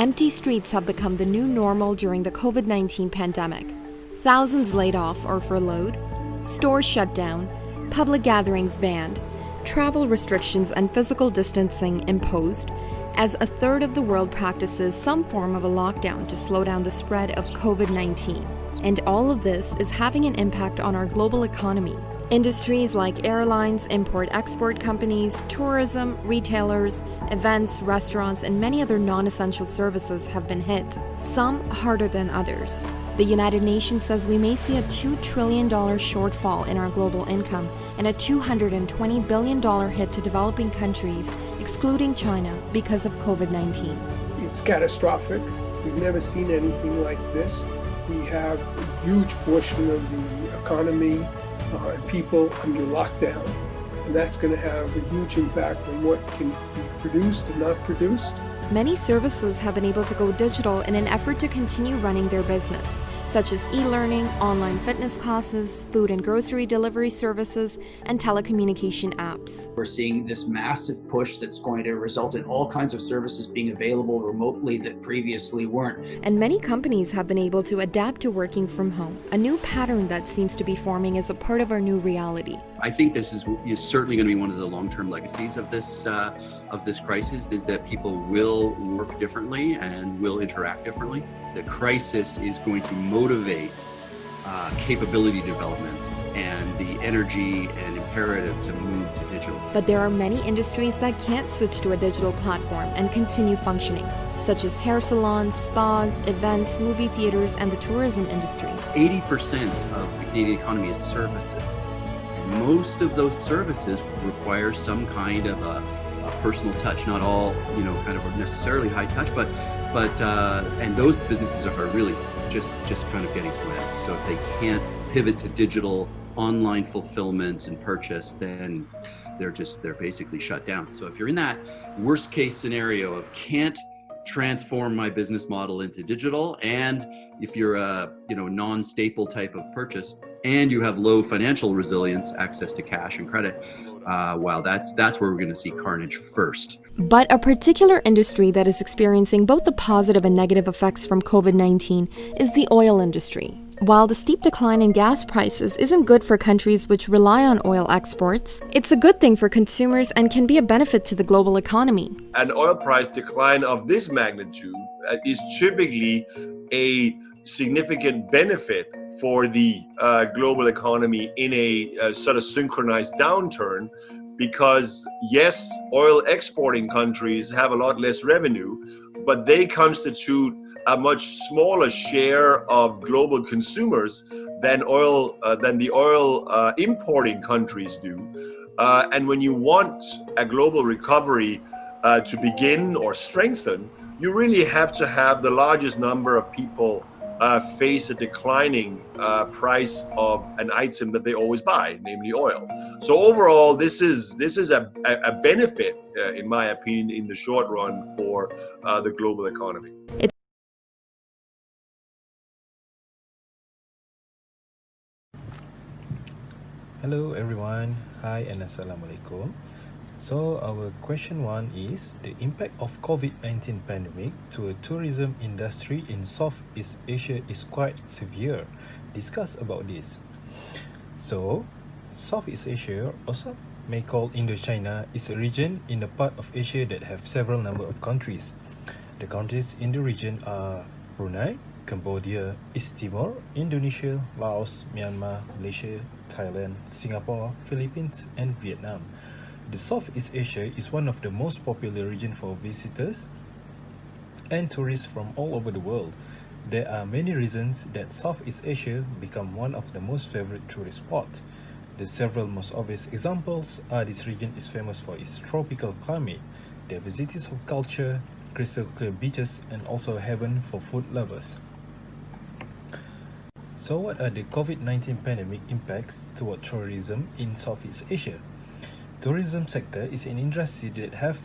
Empty streets have become the new normal during the COVID-19 pandemic. Thousands laid off or furloughed, stores shut down, public gatherings banned, travel restrictions and physical distancing imposed, as a third of the world practices some form of a lockdown to slow down the spread of COVID-19. And all of this is having an impact on our global economy. Industries like airlines, import-export companies, tourism, retailers, events, restaurants, and many other non-essential services have been hit, some harder than others. The United Nations says we may see a $2 trillion shortfall in our global income and a $220 billion hit to developing countries, excluding China, because of COVID-19. It's catastrophic. We've never seen anything like this. We have a huge portion of the economy and people under lockdown, and that's going to have a huge impact on what can be produced and not produced. Many services have been able to go digital in an effort to continue running their business, such as e-learning, online fitness classes, food and grocery delivery services, and telecommunication apps. We're seeing this massive push that's going to result in all kinds of services being available remotely that previously weren't. And many companies have been able to adapt to working from home, a new pattern that seems to be forming as a part of our new reality. I think this is certainly going to be one of the long-term legacies of this crisis, is that people will work differently and will interact differently. The crisis is going to motivate capability development and the energy and imperative to move to digital. But there are many industries that can't switch to a digital platform and continue functioning, such as hair salons, spas, events, movie theaters, and the tourism industry. 80% of the Canadian economy is services. Most of those services require some kind of a personal touch, not all, kind of necessarily high touch, but and those businesses are really just kind of getting slammed. So if they can't pivot to digital online fulfillment and purchase, then they're basically shut down. So if you're in that worst case scenario of can't transform my business model into digital, and if you're a non-staple type of purchase and you have low financial resilience, access to cash and credit, that's where we're going to see carnage first. But a particular industry that is experiencing both the positive and negative effects from COVID-19 is the oil industry. While the steep decline in gas prices isn't good for countries which rely on oil exports, it's a good thing for consumers and can be a benefit to the global economy. An oil price decline of this magnitude is typically a significant benefit for the global economy in a sort of synchronized downturn, because yes, oil exporting countries have a lot less revenue, but they constitute a much smaller share of global consumers than the oil importing countries do. And when you want a global recovery to begin or strengthen, you really have to have the largest number of people face a declining price of an item that they always buy, namely oil. So overall, this is a benefit, in my opinion, in the short run for the global economy. Hello everyone, hi and Assalamualaikum. So our question 1 is the impact of COVID-19 pandemic to a tourism industry in Southeast Asia is quite severe. Discuss about this. So Southeast Asia, also may call Indochina, is a region in the part of Asia that have several number of countries. The countries in the region are Brunei, Cambodia, East Timor, Indonesia, Laos, Myanmar, Malaysia, Thailand, Singapore, Philippines, and Vietnam. The Southeast Asia is one of the most popular regions for visitors and tourists from all over the world. There are many reasons that Southeast Asia become one of the most favorite tourist spots. The several most obvious examples are this region is famous for its tropical climate, diversities of culture, crystal clear beaches, and also heaven for food lovers. So what are the COVID-19 pandemic impacts toward tourism in Southeast Asia? Tourism sector is an industry that have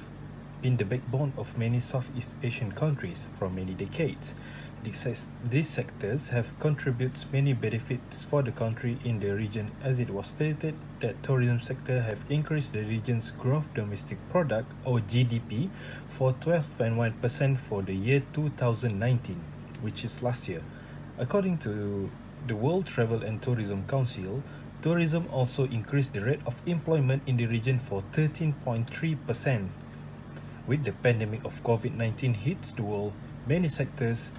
been the backbone of many Southeast Asian countries for many decades. These sectors have contributed many benefits for the country in the region, as it was stated that tourism sector have increased the region's gross domestic product or GDP for 12.1% for the year 2019, which is last year. According to the World Travel and Tourism Council, tourism also increased the rate of employment in the region for 13.3%. With the pandemic of COVID-19 hits the world, many sectors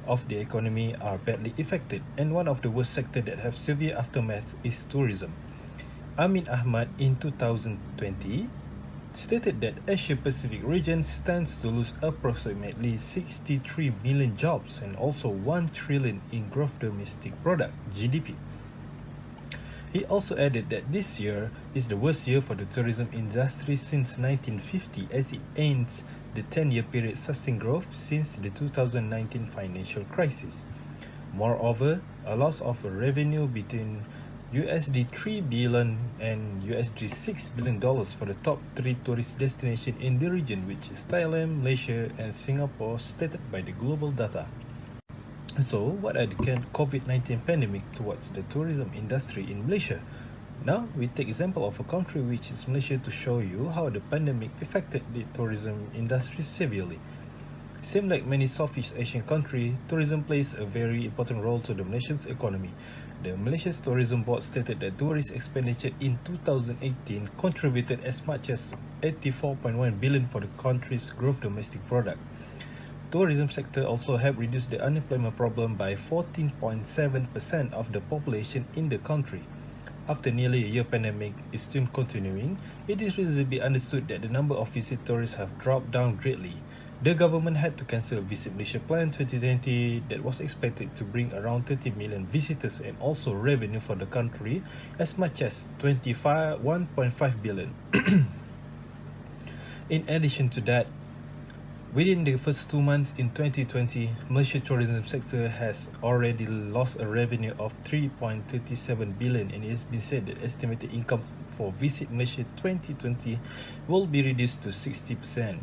of the economy are badly affected, and one of the worst sectors that have severe aftermath is tourism. Amin Ahmad in 2020 stated that Asia-Pacific region stands to lose approximately 63 million jobs and also 1 trillion in gross domestic product (GDP). He also added that this year is the worst year for the tourism industry since 1950, as it ends the 10-year period sustained growth since the 2019 financial crisis. Moreover, a loss of revenue between $3 billion and $6 billion for the top 3 tourist destinations in the region, which is Thailand, Malaysia, and Singapore, stated by the global data. So, what are the COVID-19 pandemic towards the tourism industry in Malaysia? Now, we take example of a country which is Malaysia to show you how the pandemic affected the tourism industry severely. Same like many Southeast Asian countries, tourism plays a very important role to the Malaysia's economy. The Malaysia's Tourism Board stated that tourist expenditure in 2018 contributed as much as 84.1 billion for the country's gross domestic product. Tourism sector also helped reduce the unemployment problem by 14.7% of the population in the country. After nearly a year pandemic is still continuing, it is reasonably understood that the number of visitors have dropped down greatly. The government had to cancel Visit Malaysia Plan 2020 that was expected to bring around 30 million visitors and also revenue for the country as much as 1.5 billion. In addition to that, within the first 2 months in 2020, Malaysia tourism sector has already lost a revenue of 3.37 billion, and it has been said that estimated income for Visit Malaysia 2020 will be reduced to 60%.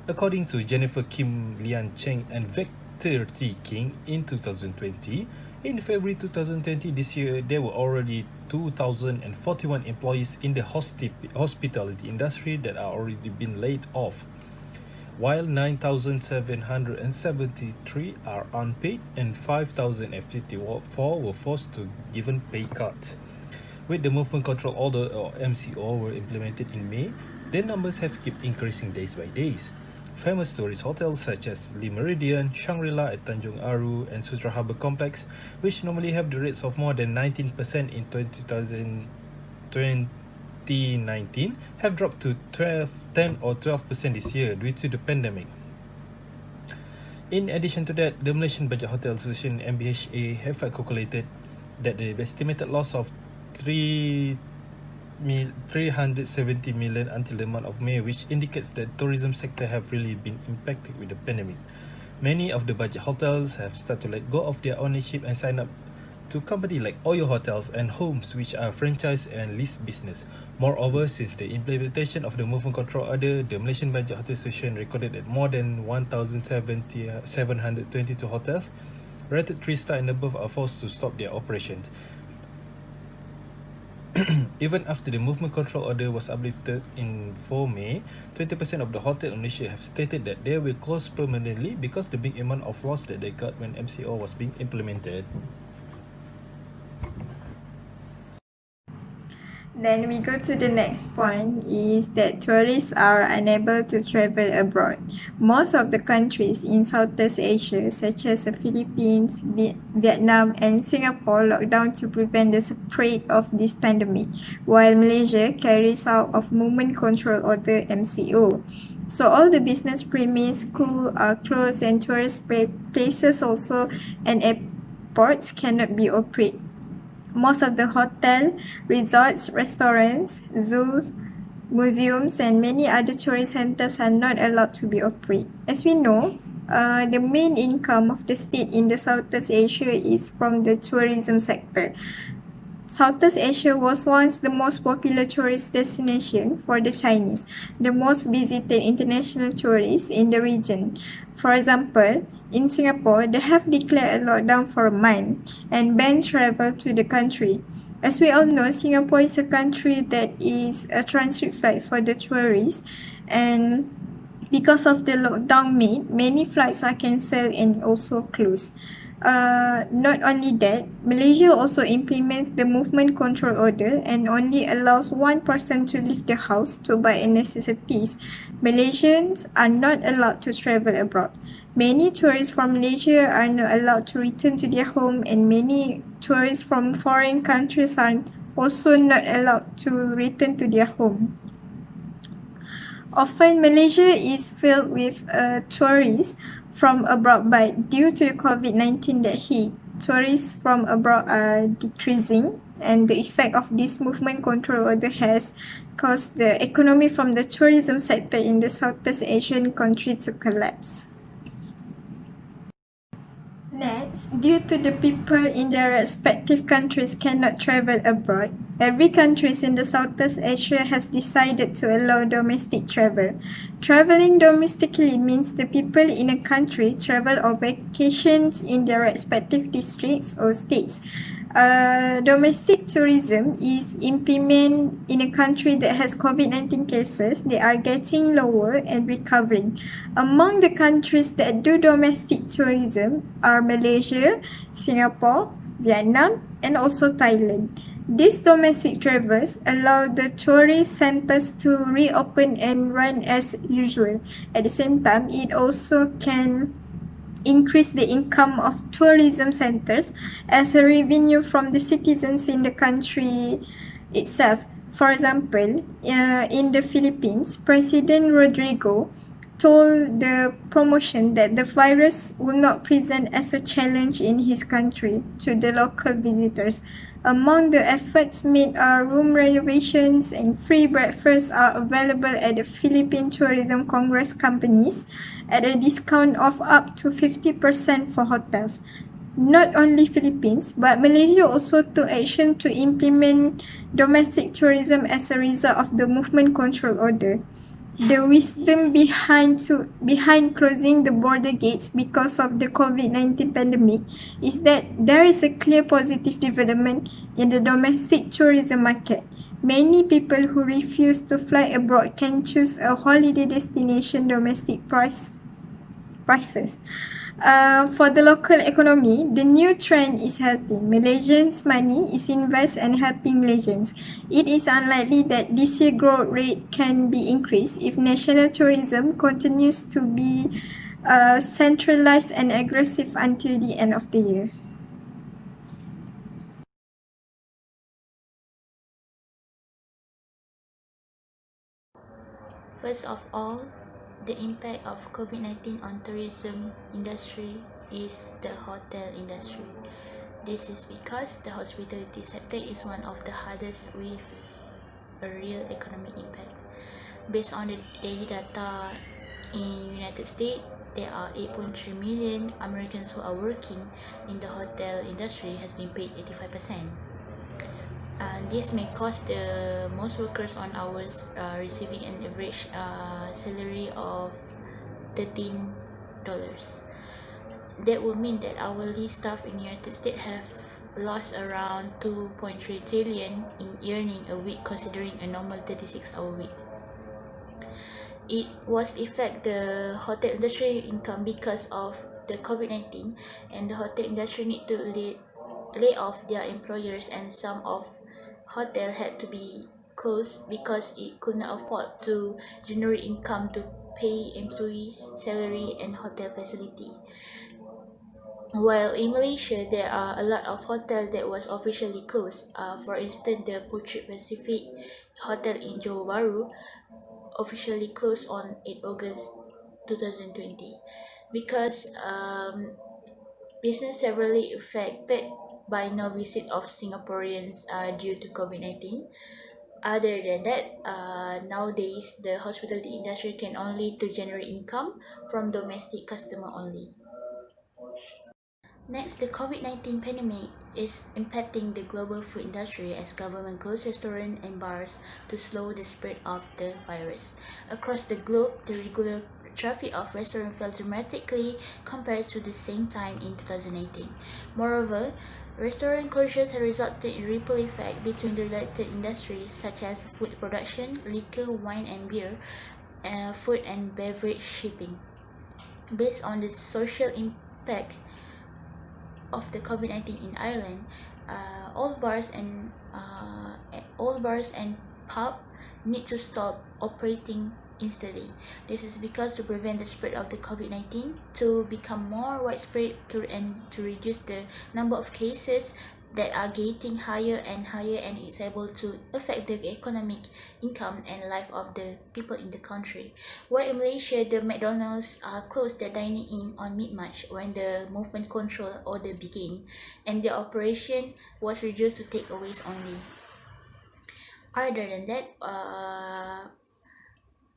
According to Jennifer Kim Lian Cheng and Vector T. King in 2020, in February 2020 this year, there were already 2,041 employees in the hospitality industry that are already been laid off, while 9,773 are unpaid and 5,054 were forced to given pay cut. With the Movement Control Order or MCO were implemented in May, the numbers have kept increasing days by days. Famous tourist hotels such as Le Meridian, Shangri-La at Tanjung Aru and Sutra Harbour Complex, which normally have the rates of more than 19% in 2019, have dropped to 10 or 12% this year due to the pandemic. In addition to that, the Malaysian Budget Hotel Association (MBHA) have calculated that the estimated loss of 370 million until the month of May, which indicates that tourism sector have really been impacted with the pandemic. Many of the budget hotels have started to let go of their ownership and sign up to companies like Oyo Hotels and Homes, which are franchise and lease business. Moreover, since the implementation of the Movement Control Order, the Malaysian Budget Hotel Association recorded that more than 1,722 hotels rated 3-star and above are forced to stop their operations. Even after the Movement Control Order was uplifted in 4 May, 20% of the hotels in Malaysia have stated that they will close permanently because the big amount of loss that they got when MCO was being implemented. Then we go to the next point is that tourists are unable to travel abroad. Most of the countries in Southeast Asia, such as the Philippines, Vietnam and Singapore, locked down to prevent the spread of this pandemic, while Malaysia carries out of Movement Control Order (MCO). So all the business premises, schools are closed and tourist places also and airports cannot be operated. Most of the hotel, resorts, restaurants, zoos, museums and many other tourist centers are not allowed to be operated. As we know, the main income of the state in the Southeast Asia is from the tourism sector. Southeast Asia was once the most popular tourist destination for the Chinese, the most visited international tourists in the region. For example, in Singapore, they have declared a lockdown for a month and banned travel to the country. As we all know, Singapore is a country that is a transit flight for the tourists, and because of the lockdown many flights are cancelled and also closed. Not only that, Malaysia also implements the movement control order and only allows one person to leave the house to buy necessities. Malaysians are not allowed to travel abroad. Many tourists from Malaysia are not allowed to return to their home, and many tourists from foreign countries are also not allowed to return to their home. Often, Malaysia is filled with tourists from abroad, but due to the COVID-19 that hit, tourists from abroad are decreasing, and the effect of this movement control order has caused the economy from the tourism sector in the Southeast Asian country to collapse. Next, due to the people in their respective countries cannot travel abroad, every country in the Southeast Asia has decided to allow domestic travel. Traveling domestically means the people in a country travel or vacations in their respective districts or states. Domestic tourism is implemented in a country that has COVID-19 cases. They are getting lower and recovering. Among the countries that do domestic tourism are Malaysia, Singapore, Vietnam, and also Thailand. These domestic travels allow the tourist centers to reopen and run as usual. At the same time, it also can increase the income of tourism centers as a revenue from the citizens in the country itself. For example, in the Philippines, President Rodrigo told the promotion that the virus will not present as a challenge in his country to the local visitors. Among the efforts made are room renovations and free breakfasts are available at the Philippine Tourism Congress companies at a discount of up to 50% for hotels. Not only Philippines, but Malaysia also took action to implement domestic tourism as a result of the movement control order. The wisdom behind closing the border gates because of the COVID-19 pandemic is that there is a clear positive development in the domestic tourism market. Many people who refuse to fly abroad can choose a holiday destination domestic prices. For the local economy, the new trend is healthy. Malaysians' money is invested and helping Malaysians. It is unlikely that this year growth rate can be increased if national tourism continues to be centralized and aggressive until the end of the year. First of all, the impact of COVID-19 on tourism industry is the hotel industry. This is because the hospitality sector is one of the hardest with a real economic impact. Based on the daily data in United States, there are 8.3 million Americans who are working in the hotel industry has been paid 85%. This may cause the most workers on hours receiving an average salary of $13. That would mean that hourly staff in the United States have lost around 2.3 trillion in earning a week, considering a normal 36-hour week. It was affect the hotel industry income because of the COVID-19, and the hotel industry need to lay off their employers, and some of hotel had to be closed because it could not afford to generate income to pay employees salary and hotel facility. While in Malaysia, there are a lot of hotels that was officially closed. For instance, the Putri Pacific Hotel in Johor Bahru officially closed on 8 August 2020 because business severely affected by no visit of Singaporeans due to COVID-19. Other than that, nowadays the hospitality industry can only to generate income from domestic customer only. Next, the COVID-19 pandemic is impacting the global food industry as government closed restaurants and bars to slow the spread of the virus. Across the globe, the regular traffic of restaurants fell dramatically compared to the same time in 2018. Moreover, restaurant closures have resulted in ripple effect between the related industries such as food production, liquor, wine and beer, food and beverage shipping. Based on the social impact of the COVID-19 in Ireland, all bars and pub need to stop operating instantly. This is because to prevent the spread of the COVID-19 to become more widespread and to reduce the number of cases that are getting higher and higher, and it's able to affect the economic income and life of the people in the country. Where in Malaysia, the McDonald's closed their dining in on mid-March when the movement control order began, and the operation was reduced to takeaways only. Other than that,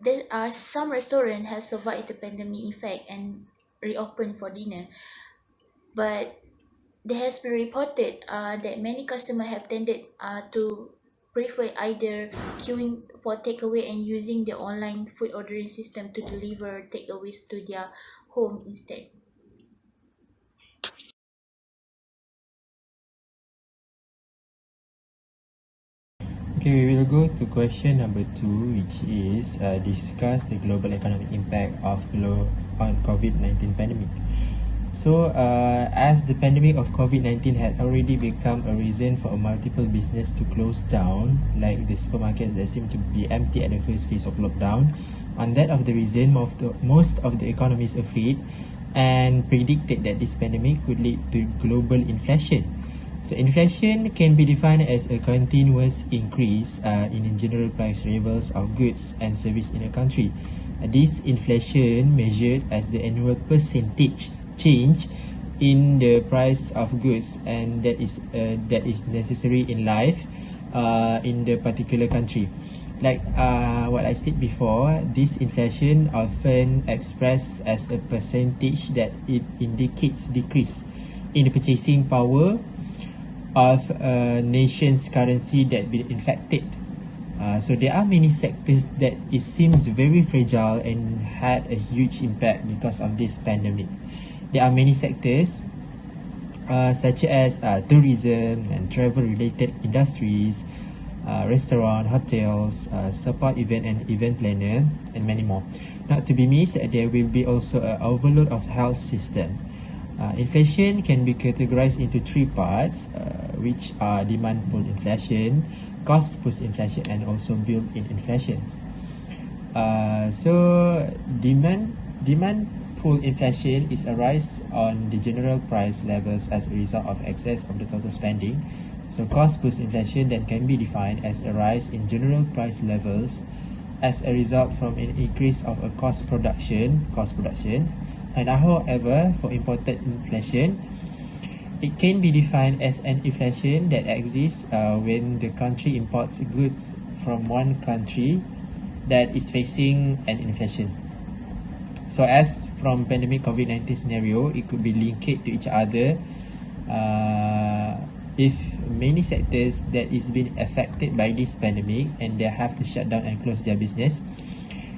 there are some restaurants have survived the pandemic effect and reopened for dinner, but there has been reported that many customers have tended to prefer either queuing for takeaway and using the online food ordering system to deliver takeaways to their home instead. Okay, we will go to question number 2, which is discuss the global economic impact of on COVID-19 pandemic. So, as the pandemic of COVID-19 had already become a reason for multiple business to close down, like the supermarkets that seem to be empty at the first phase of lockdown, on that of the reason, most of the economists afraid and predicted that this pandemic could lead to global inflation. So inflation can be defined as a continuous increase in the general price levels of goods and services in a country. This inflation measured as the annual percentage change in the price of goods, and that is necessary in life in the particular country. Like what I stated before, this inflation often expressed as a percentage that it indicates decrease in the purchasing power of a nation's currency that been infected. So there are many sectors that it seems very fragile and had a huge impact because of this pandemic. There are many sectors such as tourism and travel related industries, restaurant, hotels, support event and event planner, and many more. Not to be missed, there will be also an overload of health system. Inflation can be categorized into 3 parts, which are demand pull inflation, cost push inflation, and also built-in inflations. So demand pull inflation is a rise on the general price levels as a result of excess of the total spending. So cost push inflation then can be defined as a rise in general price levels as a result from an increase of a cost production. And however, for imported inflation, it can be defined as an inflation that exists when the country imports goods from one country that is facing an inflation. So as from pandemic COVID-19 scenario, it could be linked to each other if many sectors that is being affected by this pandemic and they have to shut down and close their business.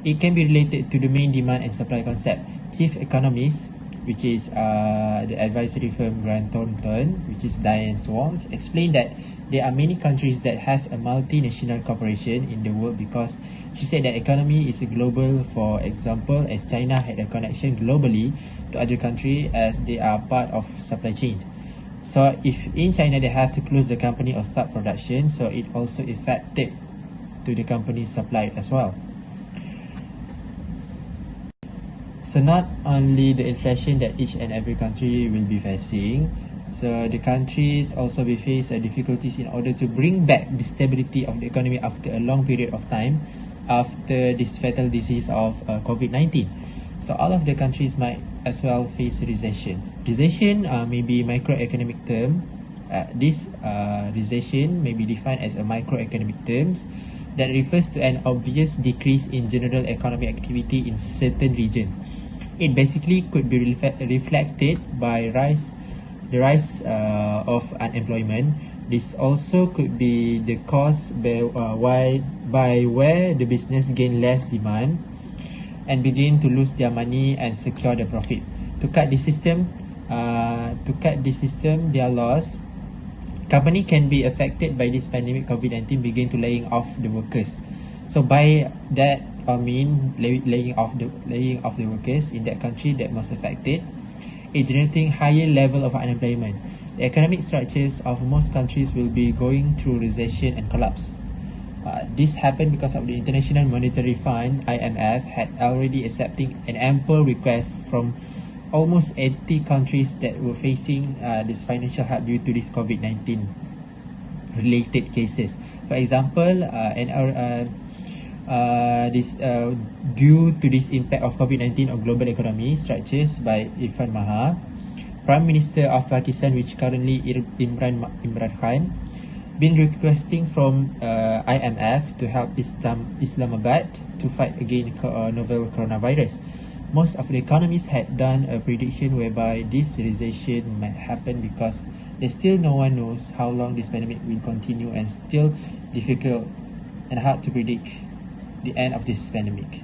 It can be related to the main demand and supply concept. Chief economist, which is the advisory firm Grant Thornton, which is Diane Swong, explained that there are many countries that have a multinational corporation in the world because she said that economy is global. For example, as China had a connection globally to other countries as they are part of supply chain. So if in China they have to close the company or start production, so it also affected to the company's supply as well. So not only the inflation that each and every country will be facing, so the countries also will face difficulties in order to bring back the stability of the economy after a long period of time after this fatal disease of COVID-19. So all of the countries might as well face recession. Recession may be microeconomic term. This recession may be defined as a microeconomic terms that refers to an obvious decrease in general economic activity in certain region. It basically could be reflected by rise the rise of unemployment. This also could be the cause by where the business gain less demand and begin to lose their money and secure the profit. To cut the system, their loss, company can be affected by this pandemic COVID-19 begin to laying off the workers. So by that I mean laying off the workers in that country that most affected, it generating higher level of unemployment. The economic structures of most countries will be going through recession and collapse. This happened because of the International Monetary Fund (IMF) had already accepting an ample request from almost 80 countries that were facing this financial help due to this COVID-19 related cases. For example, due to this impact of COVID-19 on global economy structures by Irfan Maha, Prime Minister of Pakistan, which currently Imran Khan, been requesting from IMF to help Islamabad to fight against novel coronavirus. Most of the economists had done a prediction whereby this recession might happen because there's still no one knows how long this pandemic will continue and still difficult and hard to predict the end of this pandemic.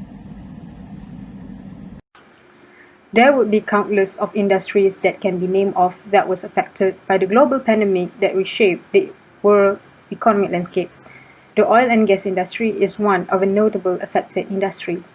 There would be countless of industries that can be named off that was affected by the global pandemic that reshaped the world economic landscapes. The oil and gas industry is one of a notable affected industry.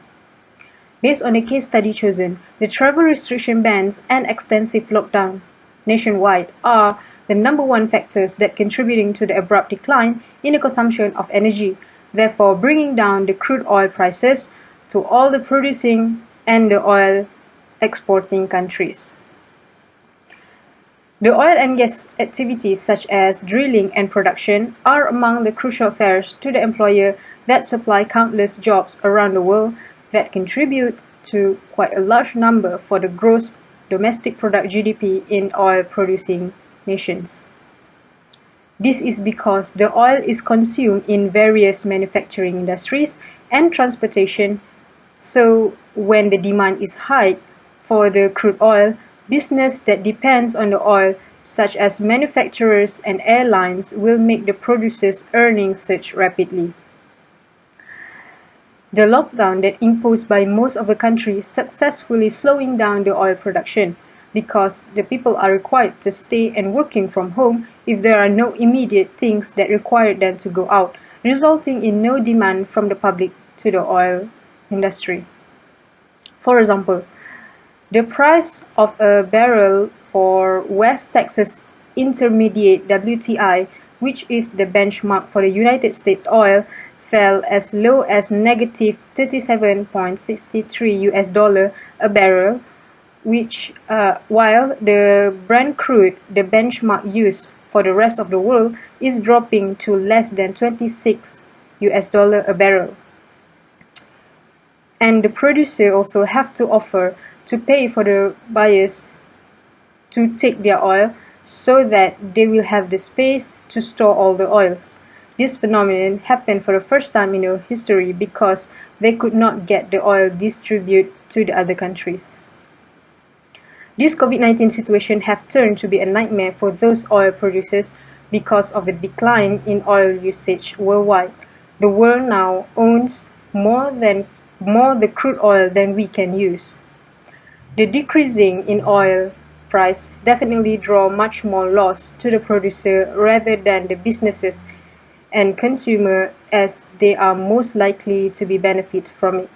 Based on the case study chosen, the travel restriction bans and extensive lockdown nationwide are the number one factors that contributing to the abrupt decline in the consumption of energy, therefore bringing down the crude oil prices to all the producing and the oil exporting countries. The oil and gas activities such as drilling and production are among the crucial affairs to the employer that supply countless jobs around the world that contribute to quite a large number for the gross domestic product GDP in oil-producing nations. This is because the oil is consumed in various manufacturing industries and transportation, so when the demand is high for the crude oil, business that depends on the oil, such as manufacturers and airlines, will make the producers' earnings surge rapidly. The lockdown that imposed by most of the countries successfully slowing down the oil production because the people are required to stay and working from home if there are no immediate things that require them to go out, resulting in no demand from the public to the oil industry. For example, the price of a barrel for West Texas Intermediate WTI, which is the benchmark for the United States oil, fell as low as negative $37.63 a barrel, while the Brent crude, the benchmark used for the rest of the world, is dropping to less than $26 a barrel. And the producer also have to offer to pay for the buyers to take their oil so that they will have the space to store all the oils. This phenomenon happened for the first time in their history because they could not get the oil distributed to the other countries. This COVID-19 situation have turned to be a nightmare for those oil producers because of the decline in oil usage worldwide. The world now owns more the crude oil than we can use. The decreasing in oil price definitely draw much more loss to the producer rather than the businesses and consumer, as they are most likely to be benefit from it.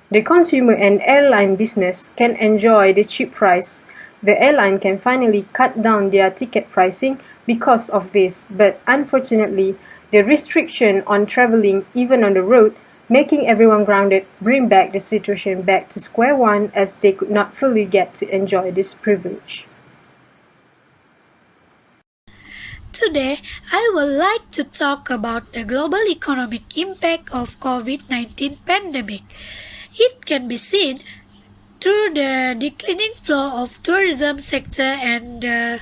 The consumer and airline business can enjoy the cheap price. The airline can finally cut down their ticket pricing because of this, but unfortunately, the restriction on traveling even on the road, making everyone grounded, bring back the situation back to square one as they could not fully get to enjoy this privilege. Today, I would like to talk about the global economic impact of COVID-19 pandemic. It can be seen through the declining flow of tourism sector and the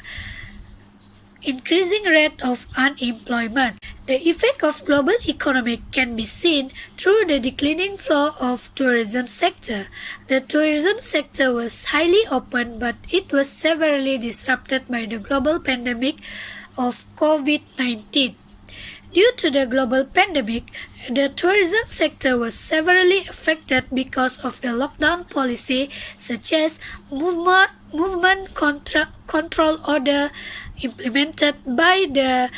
increasing rate of unemployment. The effect of global economy can be seen through the declining flow of tourism sector. The tourism sector was highly open, but it was severely disrupted by the global pandemic of COVID-19. Due to the global pandemic, the tourism sector was severely affected because of the lockdown policy, such as movement control order implemented by the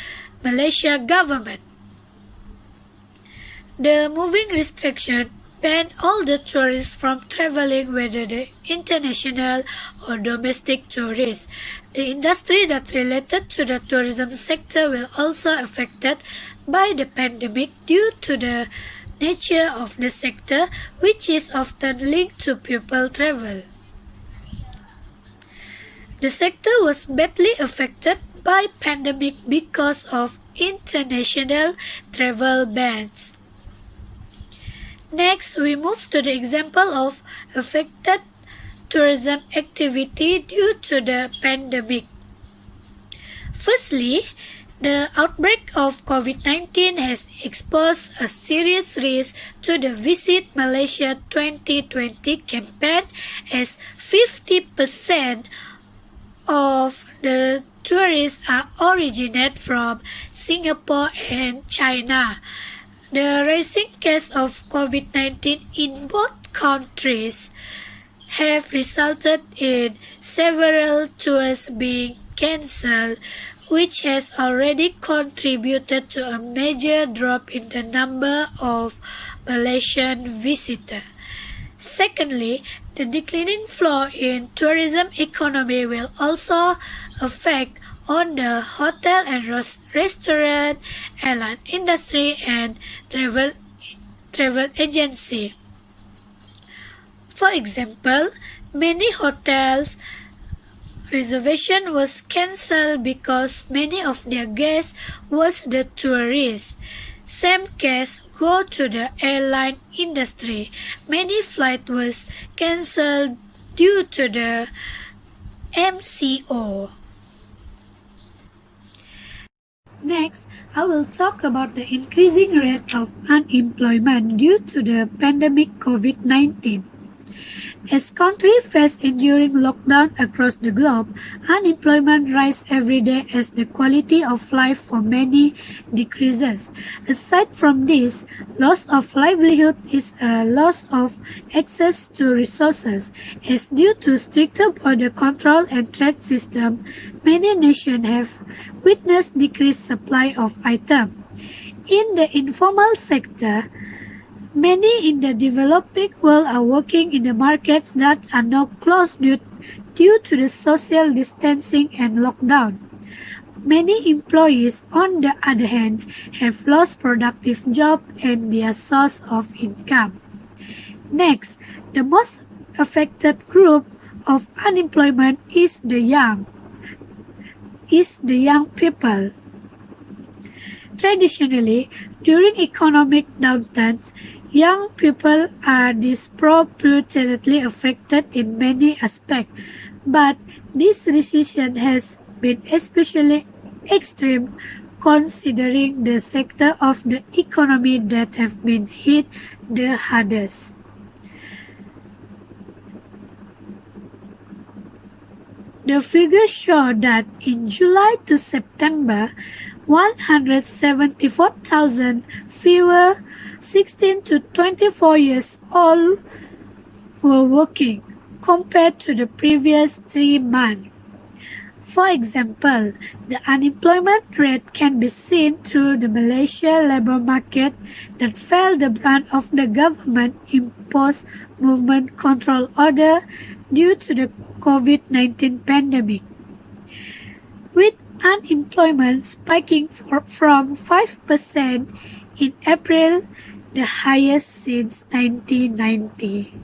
Malaysia government. The moving restriction banned all the tourists from traveling, whether the international or domestic tourists. The industry that related to the tourism sector will also affected by the pandemic due to the nature of the sector, which is often linked to people travel. The sector was badly affected by pandemic because of international travel bans. Next, we move to the example of affected tourism activity due to the pandemic. Firstly, the outbreak of COVID-19 has exposed a serious risk to the Visit Malaysia 2020 campaign, as 50% of the tourists are originated from Singapore and China. The rising case of COVID-19 in both countries have resulted in several tours being cancelled, which has already contributed to a major drop in the number of Malaysian visitors. Secondly, the declining flow in tourism economy will also affect on the hotel and restaurant, airline industry, and travel agency. For example, many hotels reservation was cancelled because many of their guests was the tourists. Same case go to the airline industry. Many flights was cancelled due to the MCO. Next, I will talk about the increasing rate of unemployment due to the pandemic COVID-19. As countries face enduring lockdown across the globe, unemployment rises every day as the quality of life for many decreases. Aside from this, loss of livelihood is a loss of access to resources, as due to stricter border control and trade system, many nations have witnessed decreased supply of items. In the informal sector, many in the developing world are working in the markets that are now closed due to the social distancing and lockdown. Many employees, on the other hand, have lost productive jobs and their source of income. Next, the most affected group of unemployment is the young people. Traditionally, during economic downturns, young people are disproportionately affected in many aspects, but this recession has been especially extreme considering the sector of the economy that have been hit the hardest. The figures show that in July to September, 174,000 fewer 16 to 24 years old were working compared to the previous 3 months. For example, the unemployment rate can be seen through the Malaysia labour market that felt the brunt of the government-imposed movement control order due to the COVID-19 pandemic, with unemployment spiking from 5% in April, the highest since 1990.